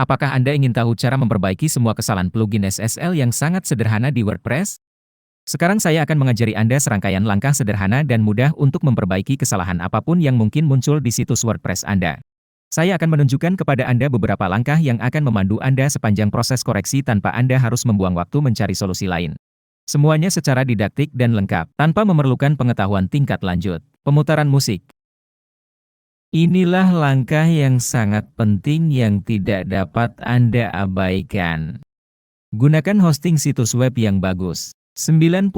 Apakah Anda ingin tahu cara memperbaiki semua kesalahan plugin SSL yang sangat sederhana di WordPress? Sekarang saya akan mengajari Anda serangkaian langkah sederhana dan mudah untuk memperbaiki kesalahan apapun yang mungkin muncul di situs WordPress Anda. Saya akan menunjukkan kepada Anda beberapa langkah yang akan memandu Anda sepanjang proses koreksi tanpa Anda harus membuang waktu mencari solusi lain. Semuanya secara didaktik dan lengkap, tanpa memerlukan pengetahuan tingkat lanjut. Pemutaran musik. Inilah langkah yang sangat penting yang tidak dapat Anda abaikan. Gunakan hosting situs web yang bagus. 90%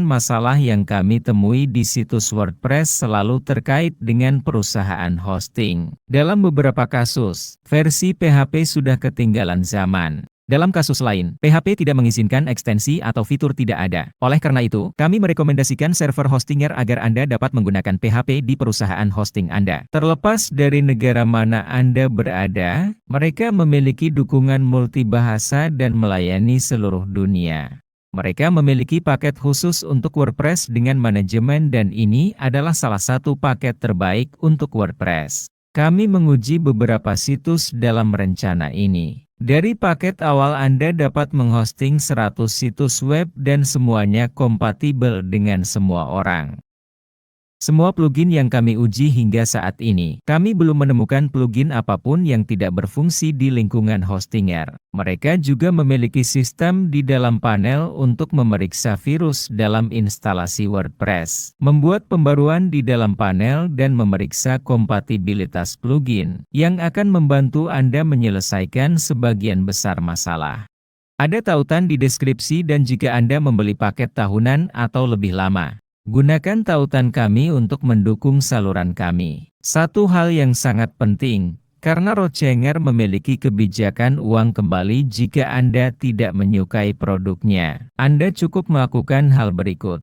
masalah yang kami temui di situs WordPress selalu terkait dengan perusahaan hosting. Dalam beberapa kasus, versi PHP sudah ketinggalan zaman. Dalam kasus lain, PHP tidak mengizinkan ekstensi atau fitur tidak ada. Oleh karena itu, kami merekomendasikan server hostinger agar Anda dapat menggunakan PHP di perusahaan hosting Anda. Terlepas dari negara mana Anda berada, mereka memiliki dukungan multibahasa dan melayani seluruh dunia. Mereka memiliki paket khusus untuk WordPress dengan manajemen dan ini adalah salah satu paket terbaik untuk WordPress. Kami menguji beberapa situs dalam rencana ini. Dari paket awal Anda dapat menghosting 100 situs web dan semuanya kompatibel dengan semua orang. Semua plugin yang kami uji hingga saat ini, kami belum menemukan plugin apapun yang tidak berfungsi di lingkungan hostinger. Mereka juga memiliki sistem di dalam panel untuk memeriksa virus dalam instalasi WordPress, membuat pembaruan di dalam panel dan memeriksa kompatibilitas plugin, yang akan membantu Anda menyelesaikan sebagian besar masalah. Ada tautan di deskripsi dan jika Anda membeli paket tahunan atau lebih lama, gunakan tautan kami untuk mendukung saluran kami. Satu hal yang sangat penting, karena Roadchanger memiliki kebijakan uang kembali jika Anda tidak menyukai produknya. Anda cukup melakukan hal berikut.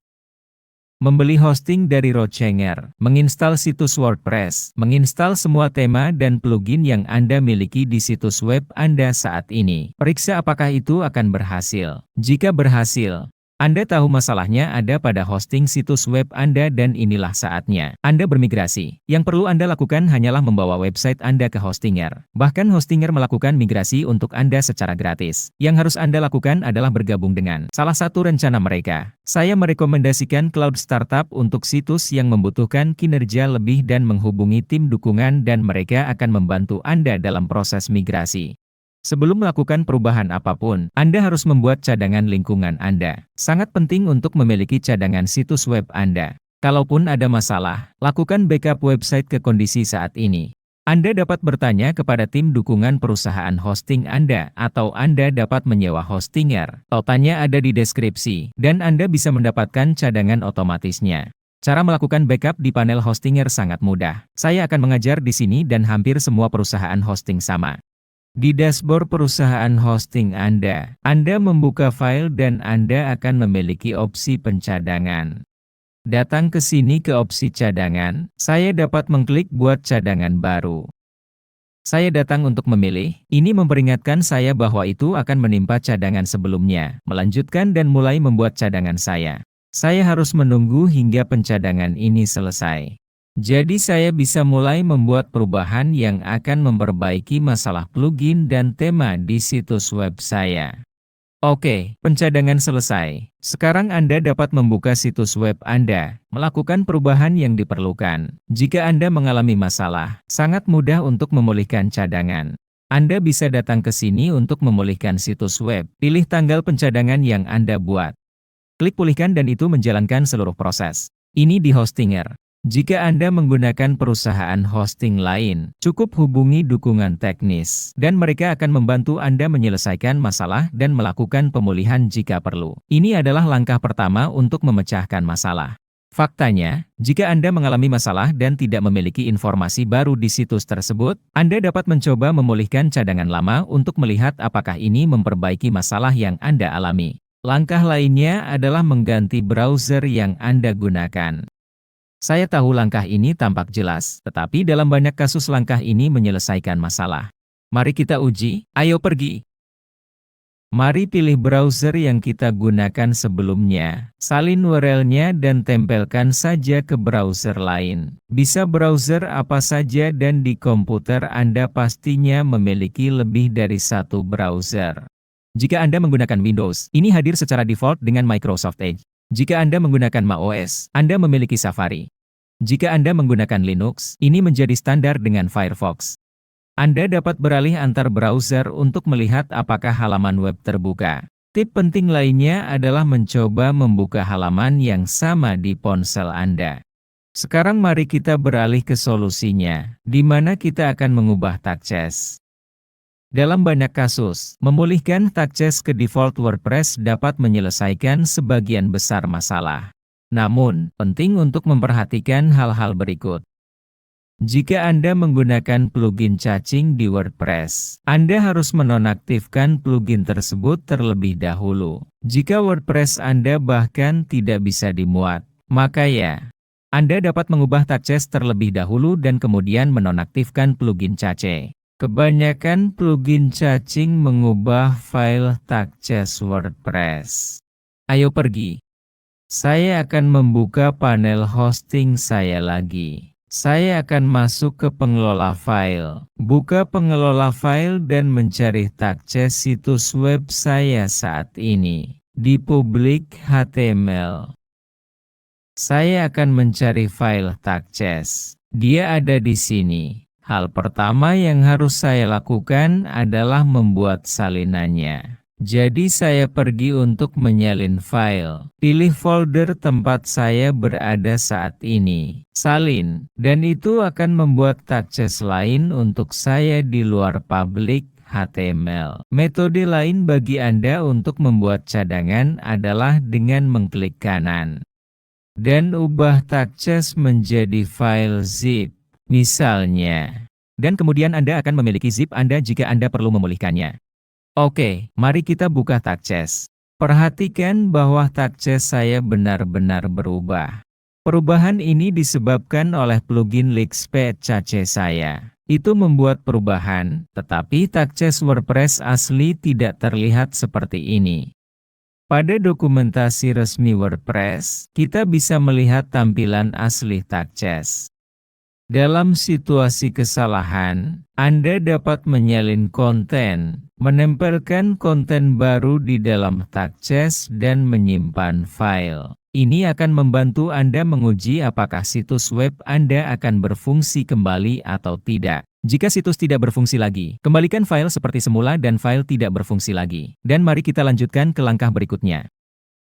Membeli hosting dari Roadchanger, menginstal situs WordPress, menginstal semua tema dan plugin yang Anda miliki di situs web Anda saat ini. Periksa apakah itu akan berhasil. Jika berhasil, Anda tahu masalahnya ada pada hosting situs web Anda dan inilah saatnya Anda bermigrasi. Yang perlu Anda lakukan hanyalah membawa website Anda ke Hostinger. Bahkan Hostinger melakukan migrasi untuk Anda secara gratis. Yang harus Anda lakukan adalah bergabung dengan salah satu rencana mereka. Saya merekomendasikan Cloud Startup untuk situs yang membutuhkan kinerja lebih dan menghubungi tim dukungan dan mereka akan membantu Anda dalam proses migrasi. Sebelum melakukan perubahan apapun, Anda harus membuat cadangan lingkungan Anda. Sangat penting untuk memiliki cadangan situs web Anda. Kalaupun ada masalah, lakukan backup website ke kondisi saat ini. Anda dapat bertanya kepada tim dukungan perusahaan hosting Anda, atau Anda dapat menyewa hostinger. Tautannya ada di deskripsi, dan Anda bisa mendapatkan cadangan otomatisnya. Cara melakukan backup di panel hostinger sangat mudah. Saya akan mengajar di sini dan hampir semua perusahaan hosting sama. Di dashboard perusahaan hosting Anda membuka file dan Anda akan memiliki opsi pencadangan. Datang ke sini ke opsi cadangan, saya dapat mengklik buat cadangan baru. Saya datang untuk memilih, ini memperingatkan saya bahwa itu akan menimpa cadangan sebelumnya. Melanjutkan dan mulai membuat cadangan saya. Saya harus menunggu hingga pencadangan ini selesai. Jadi saya bisa mulai membuat perubahan yang akan memperbaiki masalah plugin dan tema di situs web saya. Oke, pencadangan selesai. Sekarang Anda dapat membuka situs web Anda, melakukan perubahan yang diperlukan. Jika Anda mengalami masalah, sangat mudah untuk memulihkan cadangan. Anda bisa datang ke sini untuk memulihkan situs web. Pilih tanggal pencadangan yang Anda buat. Klik pulihkan dan itu menjalankan seluruh proses. Ini di Hostinger. Jika Anda menggunakan perusahaan hosting lain, cukup hubungi dukungan teknis, dan mereka akan membantu Anda menyelesaikan masalah dan melakukan pemulihan jika perlu. Ini adalah langkah pertama untuk memecahkan masalah. Faktanya, jika Anda mengalami masalah dan tidak memiliki informasi baru di situs tersebut, Anda dapat mencoba memulihkan cadangan lama untuk melihat apakah ini memperbaiki masalah yang Anda alami. Langkah lainnya adalah mengganti browser yang Anda gunakan. Saya tahu langkah ini tampak jelas, tetapi dalam banyak kasus langkah ini menyelesaikan masalah. Mari kita uji, ayo pergi. Mari pilih browser yang kita gunakan sebelumnya, salin URL-nya dan tempelkan saja ke browser lain. Bisa browser apa saja dan di komputer Anda pastinya memiliki lebih dari satu browser. Jika Anda menggunakan Windows, ini hadir secara default dengan Microsoft Edge. Jika Anda menggunakan macOS, Anda memiliki Safari. Jika Anda menggunakan Linux, ini menjadi standar dengan Firefox. Anda dapat beralih antar browser untuk melihat apakah halaman web terbuka. Tip penting lainnya adalah mencoba membuka halaman yang sama di ponsel Anda. Sekarang mari kita beralih ke solusinya, di mana kita akan mengubah Tagcess. Dalam banyak kasus, memulihkan Tagcess ke default WordPress dapat menyelesaikan sebagian besar masalah. Namun, penting untuk memperhatikan hal-hal berikut. Jika Anda menggunakan plugin caching di WordPress, Anda harus menonaktifkan plugin tersebut terlebih dahulu. Jika WordPress Anda bahkan tidak bisa dimuat, maka Anda dapat mengubah Tagcess terlebih dahulu dan kemudian menonaktifkan plugin cache. Kebanyakan plugin caching mengubah file Tagcess WordPress. Ayo pergi. Saya akan membuka panel hosting saya lagi. Saya akan masuk ke pengelola file, buka pengelola file dan mencari Tagcess situs web saya saat ini, di public HTML. Saya akan mencari file Tagcess. Dia ada di sini. Hal pertama yang harus saya lakukan adalah membuat salinannya. Jadi saya pergi untuk menyalin file. Pilih folder tempat saya berada saat ini. Salin. Dan itu akan membuat Tagcess lain untuk saya di luar public HTML. Metode lain bagi Anda untuk membuat cadangan adalah dengan mengklik kanan. Dan ubah Tagcess menjadi file zip. Misalnya. Dan kemudian Anda akan memiliki zip Anda jika Anda perlu memulihkannya. Oke, mari kita buka Tagcess. Perhatikan bahwa Tagcess saya benar-benar berubah. Perubahan ini disebabkan oleh plugin Leakspace Cache saya. Itu membuat perubahan, tetapi Tagcess WordPress asli tidak terlihat seperti ini. Pada dokumentasi resmi WordPress, kita bisa melihat tampilan asli Tagcess. Dalam situasi kesalahan, Anda dapat menyalin konten, menempelkan konten baru di dalam Tagcess dan menyimpan file. Ini akan membantu Anda menguji apakah situs web Anda akan berfungsi kembali atau tidak. Jika situs tidak berfungsi lagi, kembalikan file seperti semula dan file tidak berfungsi lagi. Dan mari kita lanjutkan ke langkah berikutnya.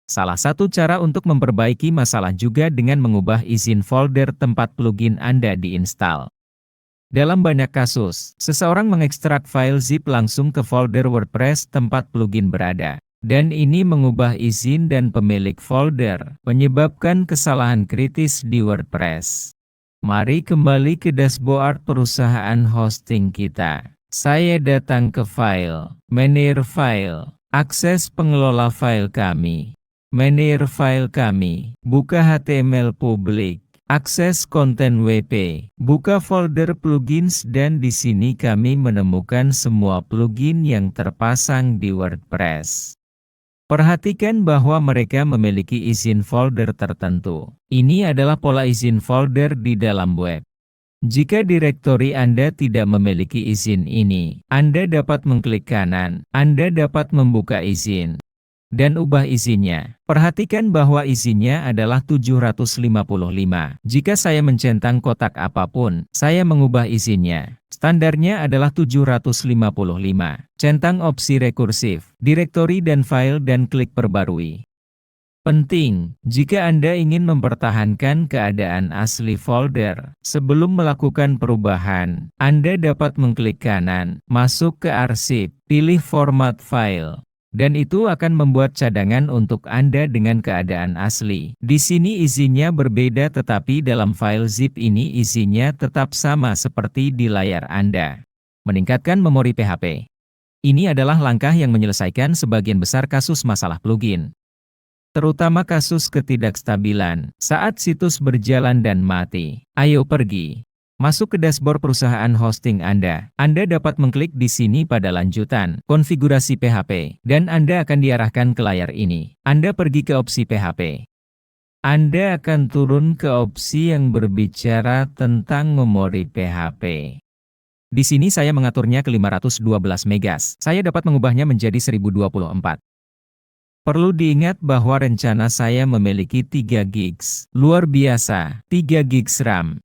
Salah satu cara untuk memperbaiki masalah juga dengan mengubah izin folder tempat plugin Anda diinstal. Dalam banyak kasus, seseorang mengekstrak file zip langsung ke folder WordPress tempat plugin berada. Dan ini mengubah izin dan pemilik folder, menyebabkan kesalahan kritis di WordPress. Mari kembali ke dashboard perusahaan hosting kita. Saya datang ke file, manage file, akses pengelola file kami. Manage file kami, buka HTML publik, akses konten WP, buka folder plugins dan di sini kami menemukan semua plugin yang terpasang di WordPress. Perhatikan bahwa mereka memiliki izin folder tertentu. Ini adalah pola izin folder di dalam web. Jika direktori Anda tidak memiliki izin ini, Anda dapat mengklik kanan, Anda dapat membuka izin. Dan ubah izinnya. Perhatikan bahwa izinnya adalah 755. Jika saya mencentang kotak apapun, saya mengubah izinnya. Standarnya adalah 755. Centang opsi rekursif, direktori dan file dan klik perbarui. Penting, jika Anda ingin mempertahankan keadaan asli folder, sebelum melakukan perubahan, Anda dapat mengklik kanan, masuk ke arsip, pilih format file. Dan itu akan membuat cadangan untuk Anda dengan keadaan asli. Di sini izinnya berbeda tetapi dalam file zip ini izinnya tetap sama seperti di layar Anda. Meningkatkan memori PHP. Ini adalah langkah yang menyelesaikan sebagian besar kasus masalah plugin. Terutama kasus ketidakstabilan saat situs berjalan dan mati. Ayo pergi. Masuk ke dashboard perusahaan hosting Anda. Anda dapat mengklik di sini pada lanjutan, konfigurasi PHP, dan Anda akan diarahkan ke layar ini. Anda pergi ke opsi PHP. Anda akan turun ke opsi yang berbicara tentang memori PHP. Di sini saya mengaturnya ke 512 MB. Saya dapat mengubahnya menjadi 1024. Perlu diingat bahwa rencana saya memiliki 3 GB. Luar biasa, 3 GB RAM.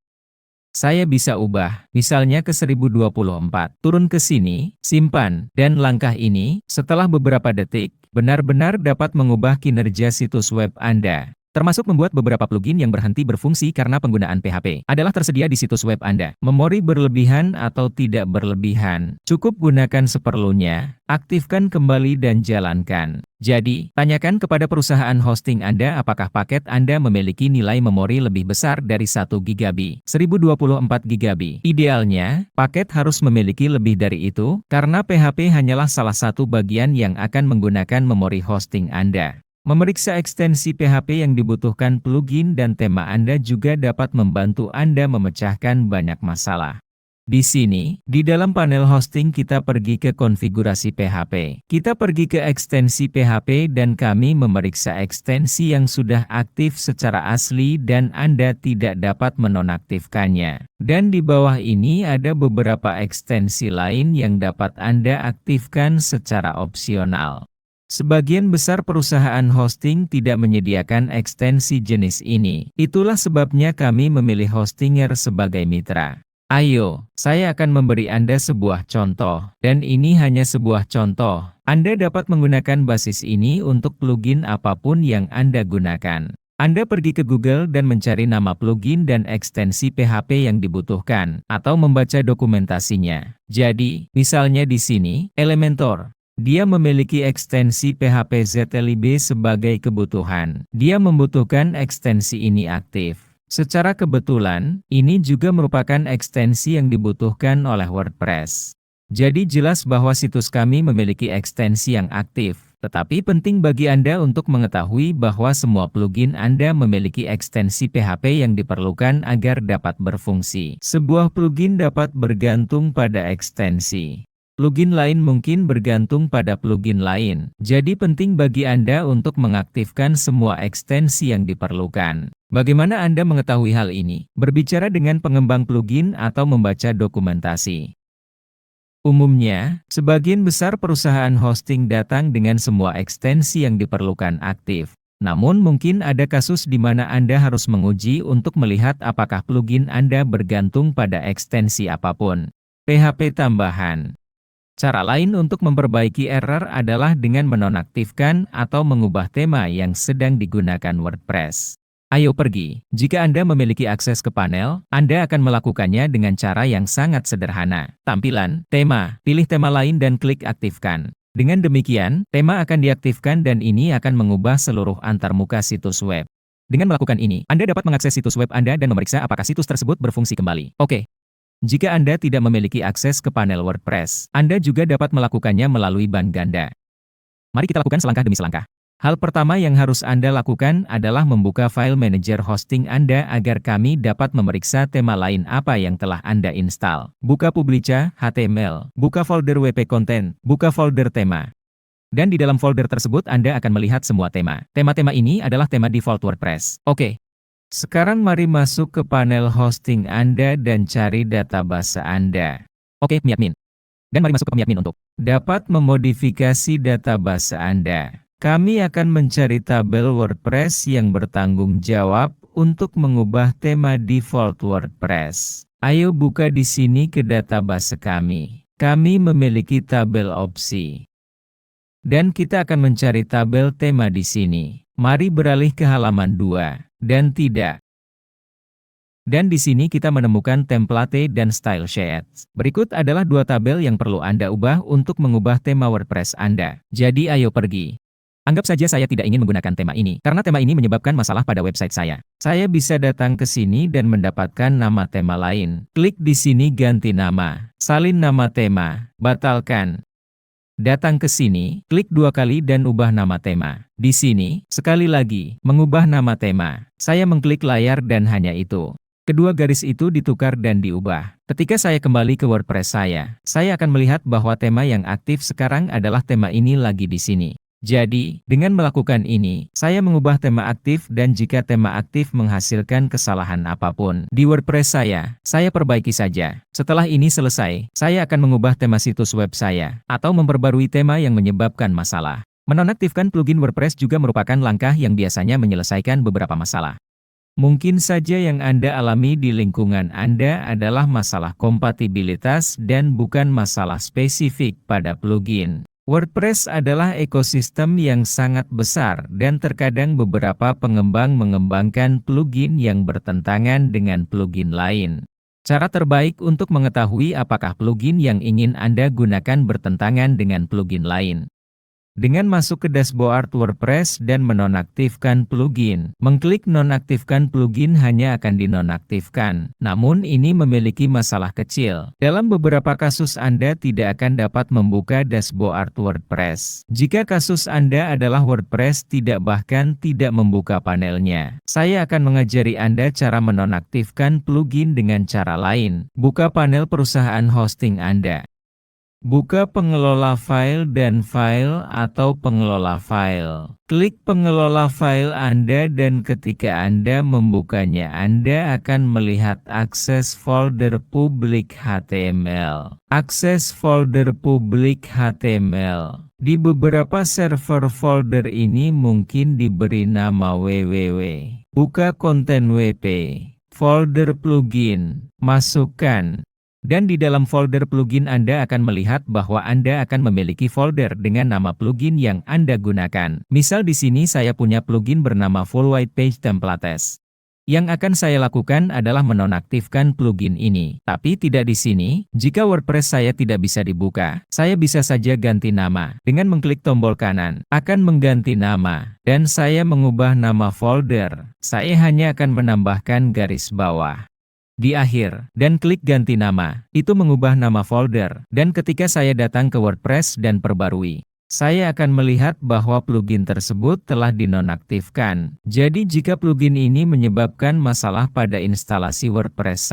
Saya bisa ubah, misalnya ke 1024. Turun ke sini, simpan, dan langkah ini, setelah beberapa detik, benar-benar dapat mengubah kinerja situs web Anda. Termasuk membuat beberapa plugin yang berhenti berfungsi karena penggunaan PHP adalah tersedia di situs web Anda. Memori berlebihan atau tidak berlebihan, cukup gunakan seperlunya, aktifkan kembali dan jalankan. Jadi, tanyakan kepada perusahaan hosting Anda apakah paket Anda memiliki nilai memori lebih besar dari 1 GB, 1024 GB. Idealnya, paket harus memiliki lebih dari itu, karena PHP hanyalah salah satu bagian yang akan menggunakan memori hosting Anda. Memeriksa ekstensi PHP yang dibutuhkan plugin dan tema Anda juga dapat membantu Anda memecahkan banyak masalah. Di sini, di dalam panel hosting kita pergi ke konfigurasi PHP. Kita pergi ke ekstensi PHP dan kami memeriksa ekstensi yang sudah aktif secara asli dan Anda tidak dapat menonaktifkannya. Dan di bawah ini ada beberapa ekstensi lain yang dapat Anda aktifkan secara opsional. Sebagian besar perusahaan hosting tidak menyediakan ekstensi jenis ini. Itulah sebabnya kami memilih Hostinger sebagai mitra. Ayo, saya akan memberi Anda sebuah contoh, dan ini hanya sebuah contoh. Anda dapat menggunakan basis ini untuk plugin apapun yang Anda gunakan. Anda pergi ke Google dan mencari nama plugin dan ekstensi PHP yang dibutuhkan, atau membaca dokumentasinya. Jadi, misalnya di sini, Elementor. Dia memiliki ekstensi PHP ZLib sebagai kebutuhan. Dia membutuhkan ekstensi ini aktif. Secara kebetulan, ini juga merupakan ekstensi yang dibutuhkan oleh WordPress. Jadi jelas bahwa situs kami memiliki ekstensi yang aktif. Tetapi penting bagi Anda untuk mengetahui bahwa semua plugin Anda memiliki ekstensi PHP yang diperlukan agar dapat berfungsi. Sebuah plugin dapat bergantung pada ekstensi. Plugin lain mungkin bergantung pada plugin lain. Jadi penting bagi Anda untuk mengaktifkan semua ekstensi yang diperlukan. Bagaimana Anda mengetahui hal ini? Berbicara dengan pengembang plugin atau membaca dokumentasi. Umumnya, sebagian besar perusahaan hosting datang dengan semua ekstensi yang diperlukan aktif. Namun mungkin ada kasus di mana Anda harus menguji untuk melihat apakah plugin Anda bergantung pada ekstensi apapun. PHP tambahan. Cara lain untuk memperbaiki error adalah dengan menonaktifkan atau mengubah tema yang sedang digunakan WordPress. Ayo pergi. Jika Anda memiliki akses ke panel, Anda akan melakukannya dengan cara yang sangat sederhana. Tampilan, tema, pilih tema lain dan klik aktifkan. Dengan demikian, tema akan diaktifkan dan ini akan mengubah seluruh antarmuka situs web. Dengan melakukan ini, Anda dapat mengakses situs web Anda dan memeriksa apakah situs tersebut berfungsi kembali. Oke. Jika Anda tidak memiliki akses ke panel WordPress, Anda juga dapat melakukannya melalui ban ganda. Mari kita lakukan selangkah demi selangkah. Hal pertama yang harus Anda lakukan adalah membuka file manager hosting Anda agar kami dapat memeriksa tema lain apa yang telah Anda install. Buka Publica, HTML, buka folder WP Content, buka folder tema. Dan di dalam folder tersebut Anda akan melihat semua tema. Tema-tema ini adalah tema default WordPress. Oke. Sekarang mari masuk ke panel hosting Anda dan cari database Anda. Oke, MyAdmin. Dan mari masuk ke MyAdmin untuk dapat memodifikasi database Anda. Kami akan mencari tabel WordPress yang bertanggung jawab untuk mengubah tema default WordPress. Ayo buka di sini ke database kami. Kami memiliki tabel opsi. Dan kita akan mencari tabel tema di sini. Mari beralih ke halaman 2. Dan tidak. Dan di sini kita menemukan template dan style sheets. Berikut adalah dua tabel yang perlu Anda ubah untuk mengubah tema WordPress Anda. Jadi ayo pergi. Anggap saja saya tidak ingin menggunakan tema ini, karena tema ini menyebabkan masalah pada website saya. Saya bisa datang ke sini dan mendapatkan nama tema lain. Klik di sini ganti nama. Salin nama tema. Batalkan. Datang ke sini, klik 2 kali dan ubah nama tema. Di sini, sekali lagi, mengubah nama tema. Saya mengklik layar dan hanya itu. Kedua garis itu ditukar dan diubah. Ketika saya kembali ke WordPress saya akan melihat bahwa tema yang aktif sekarang adalah tema ini lagi di sini. Jadi, dengan melakukan ini, saya mengubah tema aktif dan jika tema aktif menghasilkan kesalahan apapun di WordPress saya perbaiki saja. Setelah ini selesai, saya akan mengubah tema situs web saya, atau memperbarui tema yang menyebabkan masalah. Menonaktifkan plugin WordPress juga merupakan langkah yang biasanya menyelesaikan beberapa masalah. Mungkin saja yang Anda alami di lingkungan Anda adalah masalah kompatibilitas dan bukan masalah spesifik pada plugin. WordPress adalah ekosistem yang sangat besar dan terkadang beberapa pengembang mengembangkan plugin yang bertentangan dengan plugin lain. Cara terbaik untuk mengetahui apakah plugin yang ingin Anda gunakan bertentangan dengan plugin lain. Dengan masuk ke dashboard WordPress dan menonaktifkan plugin, mengklik nonaktifkan plugin hanya akan dinonaktifkan. Namun ini memiliki masalah kecil. Dalam beberapa kasus Anda tidak akan dapat membuka dashboard WordPress. Jika kasus Anda adalah WordPress bahkan tidak membuka panelnya. Saya akan mengajari Anda cara menonaktifkan plugin dengan cara lain. Buka panel perusahaan hosting Anda. Buka pengelola file dan file atau pengelola file. Klik pengelola file Anda dan ketika Anda membukanya Anda akan melihat akses folder publik HTML. Akses folder publik HTML. Di beberapa server folder ini mungkin diberi nama www. Buka konten WP. Folder plugin. Masukkan. Dan di dalam folder plugin Anda akan melihat bahwa Anda akan memiliki folder dengan nama plugin yang Anda gunakan. Misal di sini saya punya plugin bernama Full White Page Templates. Yang akan saya lakukan adalah menonaktifkan plugin ini. Tapi tidak di sini, jika WordPress saya tidak bisa dibuka, saya bisa saja ganti nama. Dengan mengklik tombol kanan, akan mengganti nama. Dan saya mengubah nama folder. Saya hanya akan menambahkan garis bawah di akhir, dan klik ganti nama. Itu mengubah nama folder, dan ketika saya datang ke WordPress dan perbarui, saya akan melihat bahwa plugin tersebut telah dinonaktifkan. Jadi jika plugin ini menyebabkan masalah pada instalasi WordPress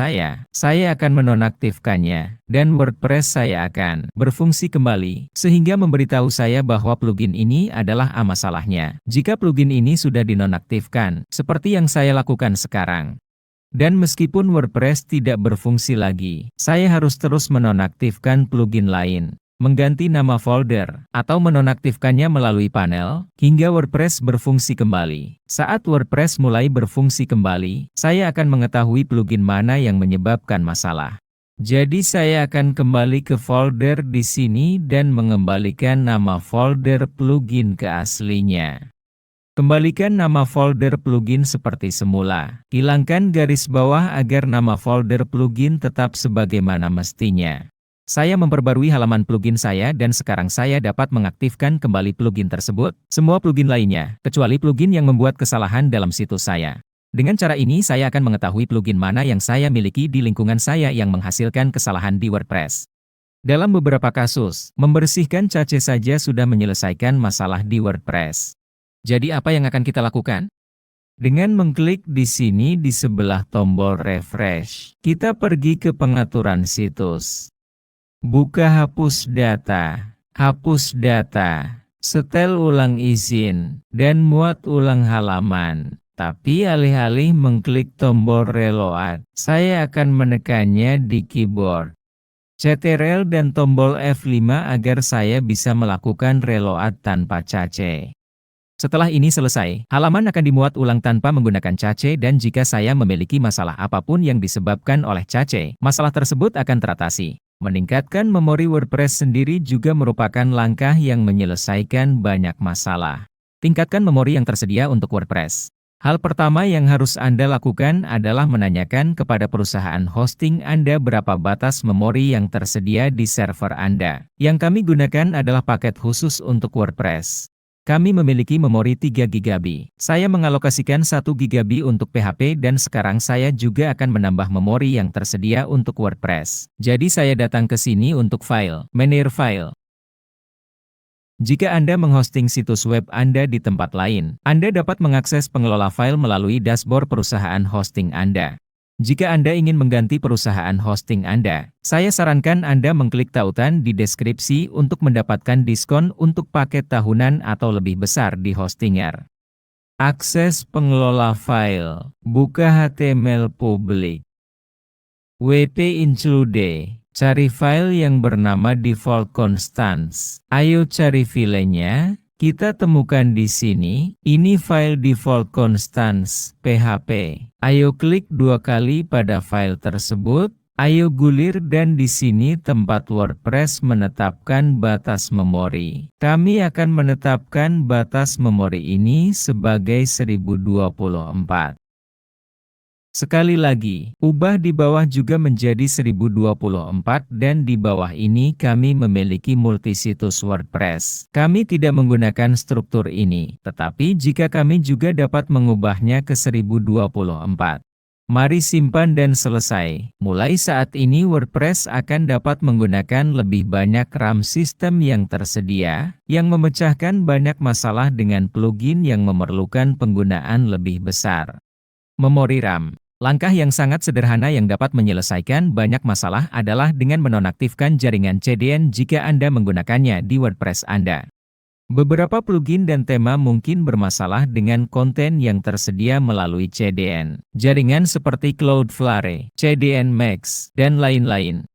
saya akan menonaktifkannya, dan WordPress saya akan berfungsi kembali, sehingga memberitahu saya bahwa plugin ini adalah masalahnya. Jika plugin ini sudah dinonaktifkan, seperti yang saya lakukan sekarang. Dan meskipun WordPress tidak berfungsi lagi, saya harus terus menonaktifkan plugin lain, mengganti nama folder, atau menonaktifkannya melalui panel, hingga WordPress berfungsi kembali. Saat WordPress mulai berfungsi kembali, saya akan mengetahui plugin mana yang menyebabkan masalah. Jadi saya akan kembali ke folder di sini dan mengembalikan nama folder plugin ke aslinya. Kembalikan nama folder plugin seperti semula. Hilangkan garis bawah agar nama folder plugin tetap sebagaimana mestinya. Saya memperbarui halaman plugin saya dan sekarang saya dapat mengaktifkan kembali plugin tersebut, semua plugin lainnya, kecuali plugin yang membuat kesalahan dalam situs saya. Dengan cara ini saya akan mengetahui plugin mana yang saya miliki di lingkungan saya yang menghasilkan kesalahan di WordPress. Dalam beberapa kasus, membersihkan cache saja sudah menyelesaikan masalah di WordPress. Jadi apa yang akan kita lakukan? Dengan mengklik di sini di sebelah tombol refresh, kita pergi ke pengaturan situs. Buka hapus data, setel ulang izin, dan muat ulang halaman. Tapi alih-alih mengklik tombol reload, saya akan menekannya di keyboard. Ctrl dan tombol F5 agar saya bisa melakukan reload tanpa cache. Setelah ini selesai, halaman akan dimuat ulang tanpa menggunakan cache dan jika saya memiliki masalah apapun yang disebabkan oleh cache, masalah tersebut akan teratasi. Meningkatkan memori WordPress sendiri juga merupakan langkah yang menyelesaikan banyak masalah. Tingkatkan memori yang tersedia untuk WordPress. Hal pertama yang harus Anda lakukan adalah menanyakan kepada perusahaan hosting Anda berapa batas memori yang tersedia di server Anda. Yang kami gunakan adalah paket khusus untuk WordPress. Kami memiliki memori 3 GB. Saya mengalokasikan 1 GB untuk PHP dan sekarang saya juga akan menambah memori yang tersedia untuk WordPress. Jadi saya datang ke sini untuk file, manage file. Jika Anda menghosting situs web Anda di tempat lain, Anda dapat mengakses pengelola file melalui dashboard perusahaan hosting Anda. Jika Anda ingin mengganti perusahaan hosting Anda, saya sarankan Anda mengklik tautan di deskripsi untuk mendapatkan diskon untuk paket tahunan atau lebih besar di Hostinger. Akses pengelola file, buka HTML publik. WP include, cari file yang bernama default constants. Ayo cari filenya. Kita temukan di sini, ini file default constants, PHP. Ayo klik 2 kali pada file tersebut, ayo gulir dan di sini tempat WordPress menetapkan batas memori. Kami akan menetapkan batas memori ini sebagai 1024. Sekali lagi, ubah di bawah juga menjadi 1024 dan di bawah ini kami memiliki multisitus WordPress. Kami tidak menggunakan struktur ini, tetapi jika kami juga dapat mengubahnya ke 1024. Mari simpan dan selesai. Mulai saat ini WordPress akan dapat menggunakan lebih banyak RAM sistem yang tersedia, yang memecahkan banyak masalah dengan plugin yang memerlukan penggunaan lebih besar. Memori RAM. Langkah yang sangat sederhana yang dapat menyelesaikan banyak masalah adalah dengan menonaktifkan jaringan CDN jika Anda menggunakannya di WordPress Anda. Beberapa plugin dan tema mungkin bermasalah dengan konten yang tersedia melalui CDN. Jaringan seperti Cloudflare, CDN Max, dan lain-lain.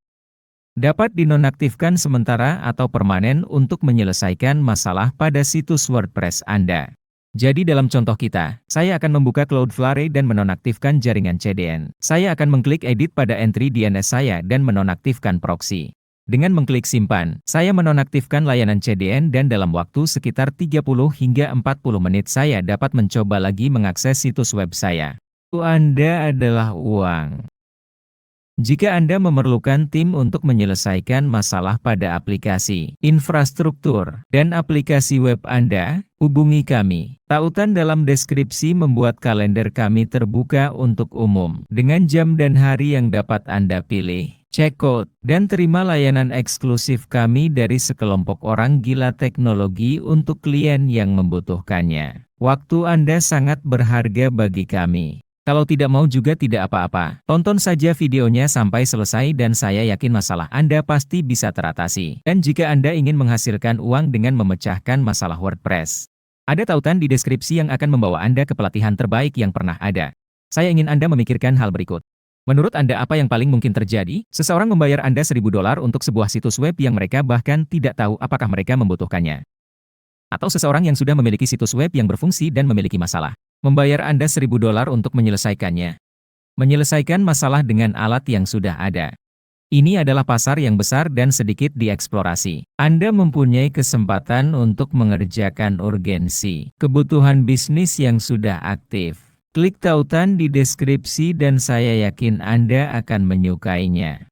Dapat dinonaktifkan sementara atau permanen untuk menyelesaikan masalah pada situs WordPress Anda. Jadi dalam contoh kita, saya akan membuka Cloudflare dan menonaktifkan jaringan CDN. Saya akan mengklik edit pada entry DNS saya dan menonaktifkan proxy. Dengan mengklik simpan, saya menonaktifkan layanan CDN dan dalam waktu sekitar 30 hingga 40 menit saya dapat mencoba lagi mengakses situs web saya. Anda adalah uang. Jika Anda memerlukan tim untuk menyelesaikan masalah pada aplikasi, infrastruktur, dan aplikasi web Anda, hubungi kami. Tautan dalam deskripsi membuat kalender kami terbuka untuk umum, dengan jam dan hari yang dapat Anda pilih. Cek out, dan terima layanan eksklusif kami dari sekelompok orang gila teknologi untuk klien yang membutuhkannya. Waktu Anda sangat berharga bagi kami. Kalau tidak mau juga tidak apa-apa, tonton saja videonya sampai selesai dan saya yakin masalah Anda pasti bisa teratasi. Dan jika Anda ingin menghasilkan uang dengan memecahkan masalah WordPress, ada tautan di deskripsi yang akan membawa Anda ke pelatihan terbaik yang pernah ada. Saya ingin Anda memikirkan hal berikut. Menurut Anda apa yang paling mungkin terjadi? Seseorang membayar Anda $1.000 untuk sebuah situs web yang mereka bahkan tidak tahu apakah mereka membutuhkannya. Atau seseorang yang sudah memiliki situs web yang berfungsi dan memiliki masalah. Membayar Anda $1.000 untuk menyelesaikannya. Menyelesaikan masalah dengan alat yang sudah ada. Ini adalah pasar yang besar dan sedikit dieksplorasi. Anda mempunyai kesempatan untuk mengerjakan urgensi, kebutuhan bisnis yang sudah aktif. Klik tautan di deskripsi dan saya yakin Anda akan menyukainya.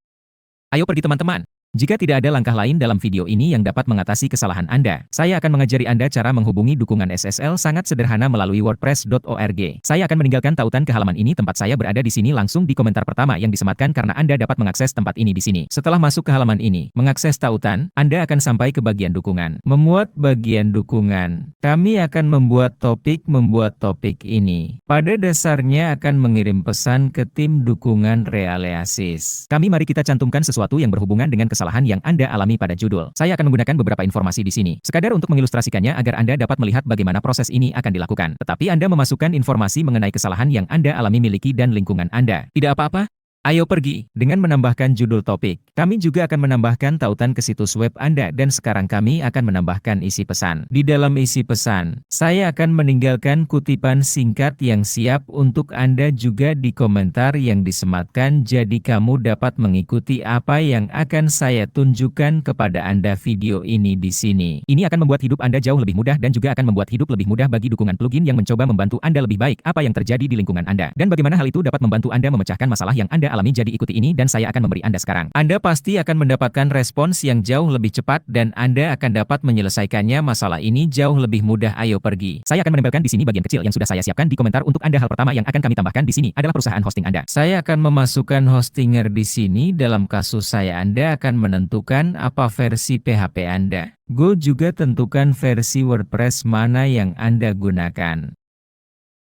Ayo pergi teman-teman. Jika tidak ada langkah lain dalam video ini yang dapat mengatasi kesalahan Anda, saya akan mengajari Anda cara menghubungi dukungan SSL sangat sederhana melalui wordpress.org. Saya akan meninggalkan tautan ke halaman ini tempat saya berada di sini langsung di komentar pertama yang disematkan karena Anda dapat mengakses tempat ini di sini. Setelah masuk ke halaman ini, mengakses tautan, Anda akan sampai ke bagian dukungan. Memuat bagian dukungan. Kami akan membuat topik ini. Pada dasarnya akan mengirim pesan ke tim dukungan Realeasis. Mari kita cantumkan sesuatu yang berhubungan dengan kesalahan yang Anda alami pada judul. Saya akan menggunakan beberapa informasi di sini, sekadar untuk mengilustrasikannya agar Anda dapat melihat bagaimana proses ini akan dilakukan. Tetapi Anda memasukkan informasi mengenai kesalahan yang Anda alami miliki dan lingkungan Anda. Tidak apa-apa? Ayo pergi. Dengan menambahkan judul topik, kami juga akan menambahkan tautan ke situs web Anda dan sekarang kami akan menambahkan isi pesan. Di dalam isi pesan, saya akan meninggalkan kutipan singkat yang siap untuk Anda juga di komentar yang disematkan jadi kamu dapat mengikuti apa yang akan saya tunjukkan kepada Anda video ini di sini. Ini akan membuat hidup Anda jauh lebih mudah dan juga akan membuat hidup lebih mudah bagi dukungan plugin yang mencoba membantu Anda lebih baik apa yang terjadi di lingkungan Anda dan bagaimana hal itu dapat membantu Anda memecahkan masalah yang Anda alami. Jadi ikuti ini dan saya akan memberi Anda sekarang. Anda pasti akan mendapatkan respons yang jauh lebih cepat dan Anda akan dapat menyelesaikannya masalah ini jauh lebih mudah. Ayo pergi. Saya akan menempelkan di sini bagian kecil yang sudah saya siapkan di komentar untuk Anda. Hal pertama yang akan kami tambahkan di sini adalah perusahaan hosting Anda. Saya akan memasukkan Hostinger di sini. Dalam kasus saya Anda akan menentukan apa versi PHP Anda. Go juga tentukan versi WordPress mana yang Anda gunakan.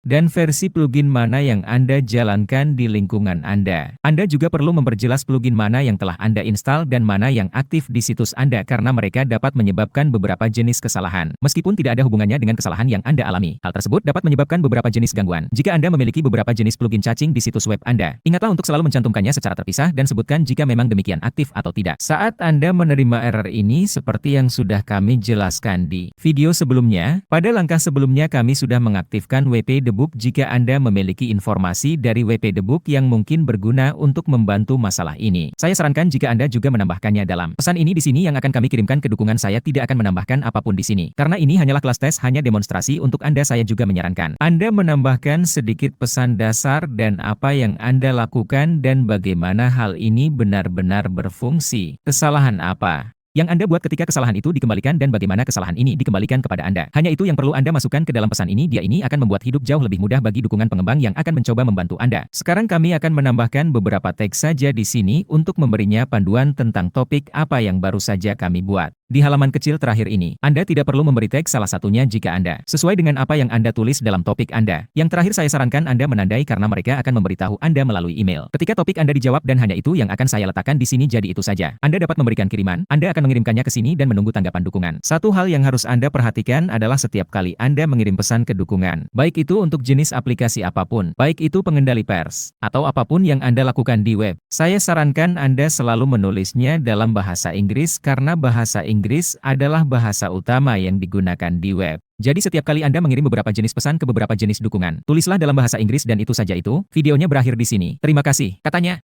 dan versi plugin mana yang Anda jalankan di lingkungan Anda. Anda juga perlu memperjelas plugin mana yang telah Anda install dan mana yang aktif di situs Anda karena mereka dapat menyebabkan beberapa jenis kesalahan. Meskipun tidak ada hubungannya dengan kesalahan yang Anda alami, hal tersebut dapat menyebabkan beberapa jenis gangguan. Jika Anda memiliki beberapa jenis plugin caching di situs web Anda, ingatlah untuk selalu mencantumkannya secara terpisah dan sebutkan jika memang demikian aktif atau tidak. Saat Anda menerima error ini seperti yang sudah kami jelaskan di video sebelumnya, pada langkah sebelumnya kami sudah mengaktifkan WP Debug jika Anda memiliki informasi dari WP Debug yang mungkin berguna untuk membantu masalah ini. Saya sarankan jika Anda juga menambahkannya dalam pesan ini di sini yang akan kami kirimkan ke dukungan saya tidak akan menambahkan apapun di sini. Karena ini hanyalah kelas tes, hanya demonstrasi untuk Anda. Saya juga menyarankan Anda menambahkan sedikit pesan dasar dan apa yang Anda lakukan dan bagaimana hal ini benar-benar berfungsi. Kesalahan apa yang Anda buat ketika kesalahan itu dikembalikan dan bagaimana kesalahan ini dikembalikan kepada Anda. Hanya itu yang perlu Anda masukkan ke dalam pesan ini. Dia ini akan membuat hidup jauh lebih mudah bagi dukungan pengembang yang akan mencoba membantu Anda. Sekarang kami akan menambahkan beberapa teks saja di sini untuk memberinya panduan tentang topik apa yang baru saja kami buat. Di halaman kecil terakhir ini, Anda tidak perlu memberi teks salah satunya jika Anda sesuai dengan apa yang Anda tulis dalam topik Anda. Yang terakhir saya sarankan Anda menandai karena mereka akan memberitahu Anda melalui email. Ketika topik Anda dijawab dan hanya itu yang akan saya letakkan di sini jadi itu saja. Anda dapat memberikan kiriman, Anda akan mengirimkannya ke sini dan menunggu tanggapan dukungan. Satu hal yang harus Anda perhatikan adalah setiap kali Anda mengirim pesan ke dukungan, baik itu untuk jenis aplikasi apapun, baik itu pengendali pers, atau apapun yang Anda lakukan di web, saya sarankan Anda selalu menulisnya dalam bahasa Inggris karena bahasa Inggris adalah bahasa utama yang digunakan di web. Jadi setiap kali Anda mengirim beberapa jenis pesan ke beberapa jenis dukungan, tulislah dalam bahasa Inggris dan itu saja itu. Videonya berakhir di sini. Terima kasih, katanya.